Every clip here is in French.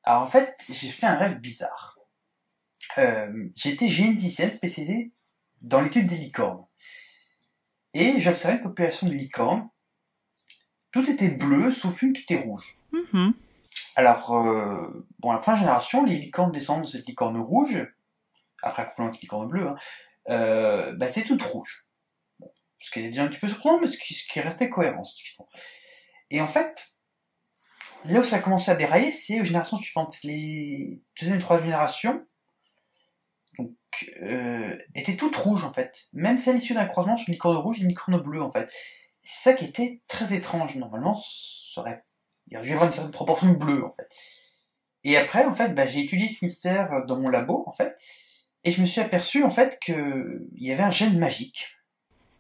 Alors en fait, j'ai fait un rêve bizarre. J'étais généticienne spécialisée dans l'étude des licornes. Et j'observais une population de licornes. Tout était bleu, sauf une qui était rouge. Mhm. Alors, bon, la première génération, les licornes descendent de cette licorne rouge, après accouplement avec une licorne bleue, c'est toute rouge. Bon, ce qui est déjà un petit peu surprenant, mais ce qui restait cohérent, typiquement. Et en fait, là où ça a commencé à dérailler, c'est aux générations suivantes. Les deuxième et troisième génération, donc, étaient toutes rouges, en fait. Même celles issues d'un croisement sur une licorne rouge et une licorne bleue, en fait. C'est ça qui était très étrange. Normalement, il y aurait dû y avoir une certaine proportion de bleu, en fait. Et après, en fait, j'ai étudié ce mystère dans mon labo, en fait, et je me suis aperçu, en fait, qu'il y avait un gène magique,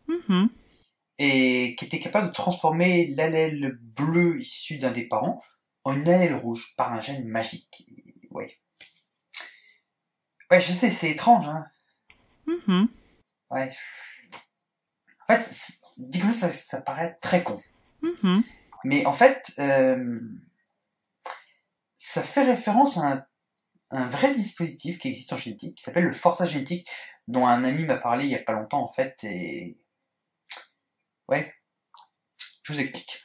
Mhm. et qui était capable de transformer l'allèle bleu issu d'un des parents en une allèle rouge par un gène magique. Ouais. Ouais, je sais, c'est étrange, hein. Mhm. Ouais. En fait, dit comme ça paraît très con. Mhm. Mais en fait, ça fait référence à un vrai dispositif qui existe en génétique, qui s'appelle le forçage génétique, dont un ami m'a parlé il y a pas longtemps, en fait, et... Ouais, je vous explique.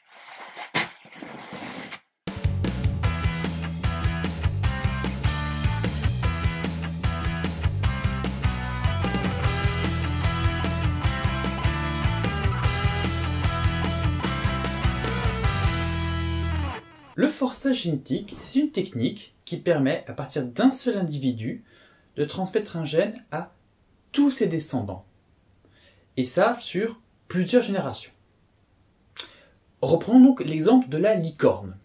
Le forçage génétique, c'est une technique qui permet, à partir d'un seul individu, de transmettre un gène à tous ses descendants. Et ça sur plusieurs générations. Reprenons donc l'exemple de la licorne.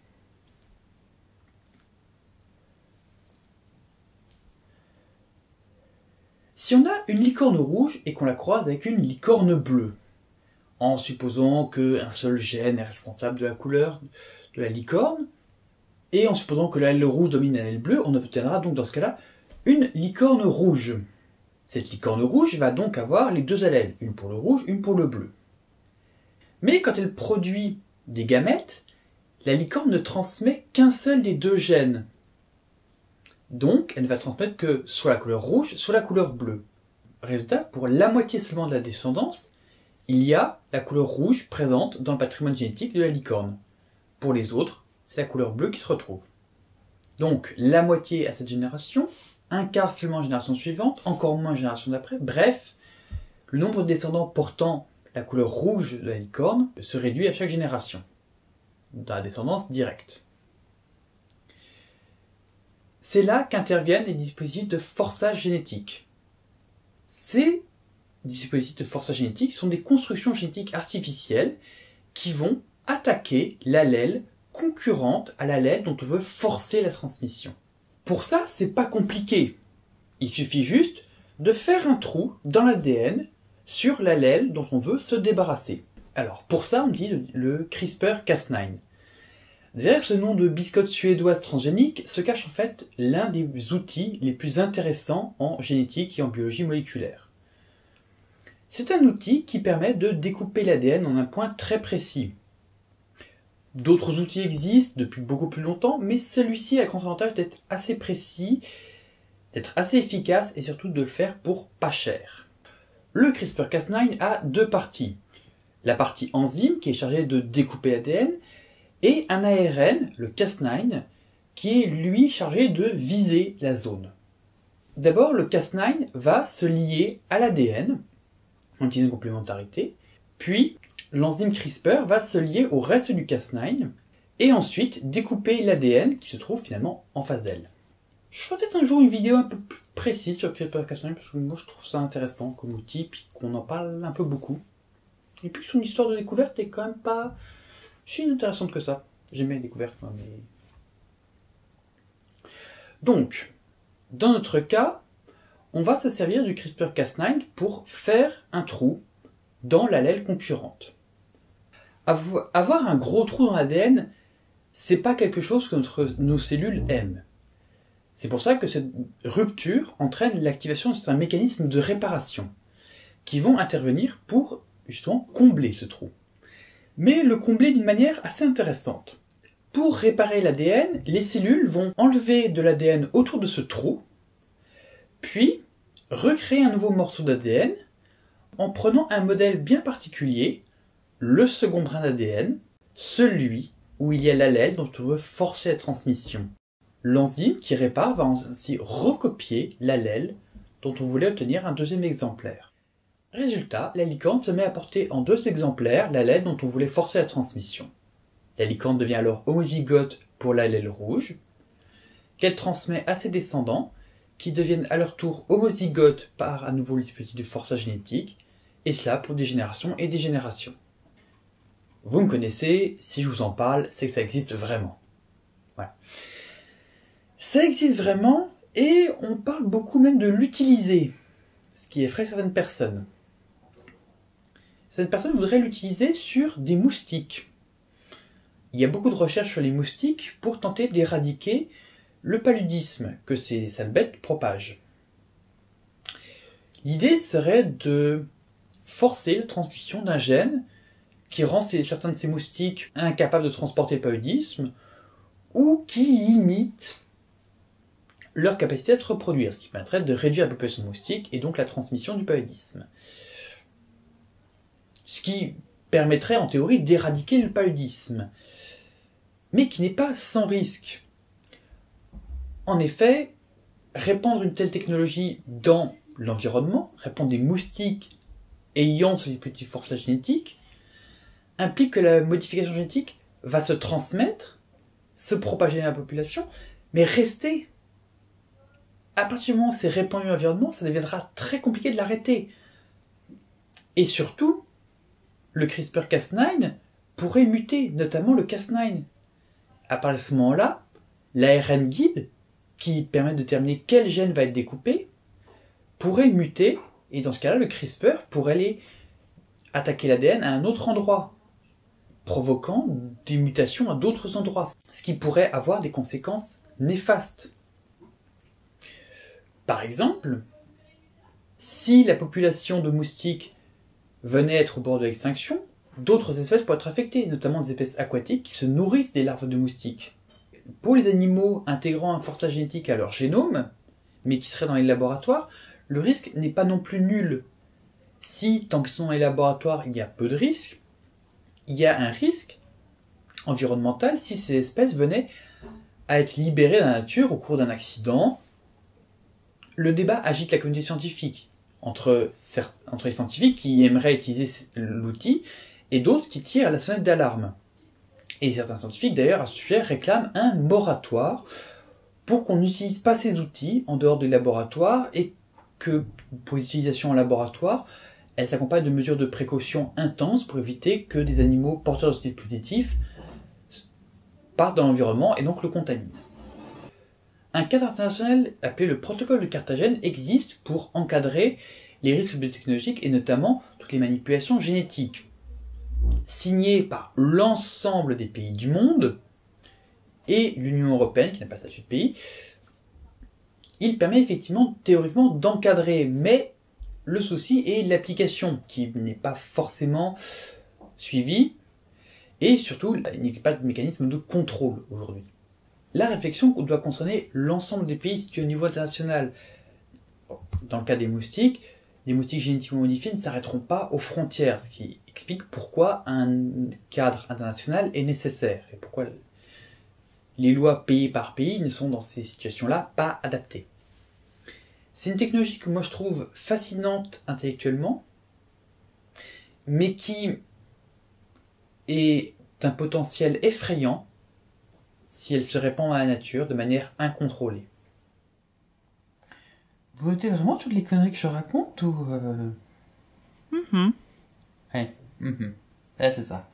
Si on a une licorne rouge et qu'on la croise avec une licorne bleue, en supposant qu'un seul gène est responsable de la couleur de la licorne, et en supposant que l'aile rouge domine l'aile bleue, on obtiendra donc dans ce cas-là une licorne rouge. Cette licorne rouge va donc avoir les deux allèles, une pour le rouge, une pour le bleu. Mais quand elle produit des gamètes, la licorne ne transmet qu'un seul des deux gènes. Donc, elle ne va transmettre que soit la couleur rouge, soit la couleur bleue. Résultat, pour la moitié seulement de la descendance, il y a la couleur rouge présente dans le patrimoine génétique de la licorne. Pour les autres, c'est la couleur bleue qui se retrouve. Donc, la moitié à cette génération, un quart seulement à la génération suivante, encore moins à la génération d'après. Bref, le nombre de descendants portant la couleur rouge de la licorne se réduit à chaque génération, dans la descendance directe. C'est là qu'interviennent les dispositifs de forçage génétique. Ces dispositifs de forçage génétique sont des constructions génétiques artificielles qui vont attaquer l'allèle concurrente à l'allèle dont on veut forcer la transmission. Pour ça, c'est pas compliqué. Il suffit juste de faire un trou dans l'ADN sur l'allèle dont on veut se débarrasser. Alors, pour ça, on dit le CRISPR-Cas9. Derrière ce nom de biscotte suédoise transgénique se cache en fait l'un des outils les plus intéressants en génétique et en biologie moléculaire. C'est un outil qui permet de découper l'ADN en un point très précis. D'autres outils existent depuis beaucoup plus longtemps, mais celui-ci a le grand avantage d'être assez précis, d'être assez efficace et surtout de le faire pour pas cher. Le CRISPR-Cas9 a deux parties. La partie enzyme qui est chargée de découper l'ADN et un ARN, le Cas9, qui est lui chargé de viser la zone. D'abord, le Cas9 va se lier à l'ADN en utilisant une complémentarité, puis l'enzyme CRISPR va se lier au reste du Cas9 et ensuite découper l'ADN qui se trouve finalement en face d'elle. Je ferai peut-être un jour une vidéo un peu plus précise sur CRISPR-Cas9 parce que moi je trouve ça intéressant comme outil puis qu'on en parle un peu beaucoup. Et puis son histoire de découverte est quand même pas si intéressante que ça. J'aime bien les découvertes, moi, mais... Donc, dans notre cas, on va se servir du CRISPR-Cas9 pour faire un trou dans l'allèle concurrente. Avoir un gros trou dans l'ADN, c'est pas quelque chose que nos cellules aiment. C'est pour ça que cette rupture entraîne l'activation de certains mécanismes de réparation qui vont intervenir pour justement combler ce trou. Mais le combler d'une manière assez intéressante. Pour réparer l'ADN, les cellules vont enlever de l'ADN autour de ce trou, puis recréer un nouveau morceau d'ADN en prenant un modèle bien particulier, le second brin d'ADN, celui où il y a l'allèle dont on veut forcer la transmission. L'enzyme qui répare va ainsi recopier l'allèle dont on voulait obtenir un deuxième exemplaire. Résultat, la licorne se met à porter en 2 exemplaires l'allèle dont on voulait forcer la transmission. La licorne devient alors homozygote pour l'allèle rouge, qu'elle transmet à ses descendants, qui deviennent à leur tour homozygotes par à nouveau le dispositif de forçage génétique, et cela pour des générations et des générations. Vous me connaissez, si je vous en parle, c'est que ça existe vraiment. Voilà. Ça existe vraiment, et on parle beaucoup même de l'utiliser, ce qui effraie certaines personnes. Certaines personnes voudraient l'utiliser sur des moustiques. Il y a beaucoup de recherches sur les moustiques pour tenter d'éradiquer le paludisme que ces sales bêtes propagent. L'idée serait de forcer la transmission d'un gène qui rend certains de ces moustiques incapables de transporter le paludisme ou qui limite leur capacité à se reproduire, ce qui permettrait de réduire la population de moustiques et donc la transmission du paludisme. Ce qui permettrait en théorie d'éradiquer le paludisme, mais qui n'est pas sans risque. En effet, répandre une telle technologie dans l'environnement, répandre des moustiques ayant ce dispositif forçage génétique, implique que la modification génétique va se transmettre, se propager dans la population, mais rester. À partir du moment où c'est répandu dans l'environnement, ça deviendra très compliqué de l'arrêter. Et surtout, le CRISPR-Cas9 pourrait muter, notamment le Cas9. À partir de ce moment-là, l'ARN guide, qui permet de déterminer quel gène va être découpé, pourrait muter, et dans ce cas-là, le CRISPR pourrait aller attaquer l'ADN à un autre endroit, provoquant des mutations à d'autres endroits, ce qui pourrait avoir des conséquences néfastes. Par exemple, si la population de moustiques venait être au bord de l'extinction, d'autres espèces pourraient être affectées, notamment des espèces aquatiques qui se nourrissent des larves de moustiques. Pour les animaux intégrant un forçage génétique à leur génome, mais qui seraient dans les laboratoires, le risque n'est pas non plus nul. Si, tant qu'ils sont dans les laboratoires, il y a peu de risques, il y a un risque environnemental si ces espèces venaient à être libérées dans la nature au cours d'un accident. Le débat agite la communauté scientifique, entre les scientifiques qui aimeraient utiliser l'outil et d'autres qui tirent à la sonnette d'alarme. Et certains scientifiques, d'ailleurs, à ce sujet, réclament un moratoire pour qu'on n'utilise pas ces outils en dehors des laboratoires et que, pour les utilisations en laboratoire, elles s'accompagnent de mesures de précaution intenses pour éviter que des animaux porteurs de ce dispositif partent dans l'environnement et donc le contaminent. Un cadre international appelé le protocole de Carthagène existe pour encadrer les risques biotechnologiques et notamment toutes les manipulations génétiques. Signé par l'ensemble des pays du monde et l'Union européenne, qui n'a pas statut de pays, il permet effectivement, théoriquement, d'encadrer, mais le souci est l'application, qui n'est pas forcément suivie, et surtout, il n'existe pas de mécanisme de contrôle aujourd'hui. La réflexion doit concerner l'ensemble des pays situés au niveau international. Dans le cas des moustiques génétiquement modifiés ne s'arrêteront pas aux frontières, ce qui explique pourquoi un cadre international est nécessaire et pourquoi les lois pays par pays ne sont dans ces situations-là pas adaptées. C'est une technologie que moi je trouve fascinante intellectuellement, mais qui est d'un potentiel effrayant si elle se répand à la nature de manière incontrôlée. Vous notez vraiment toutes les conneries que je raconte ou Mhm. Ouais, c'est ça.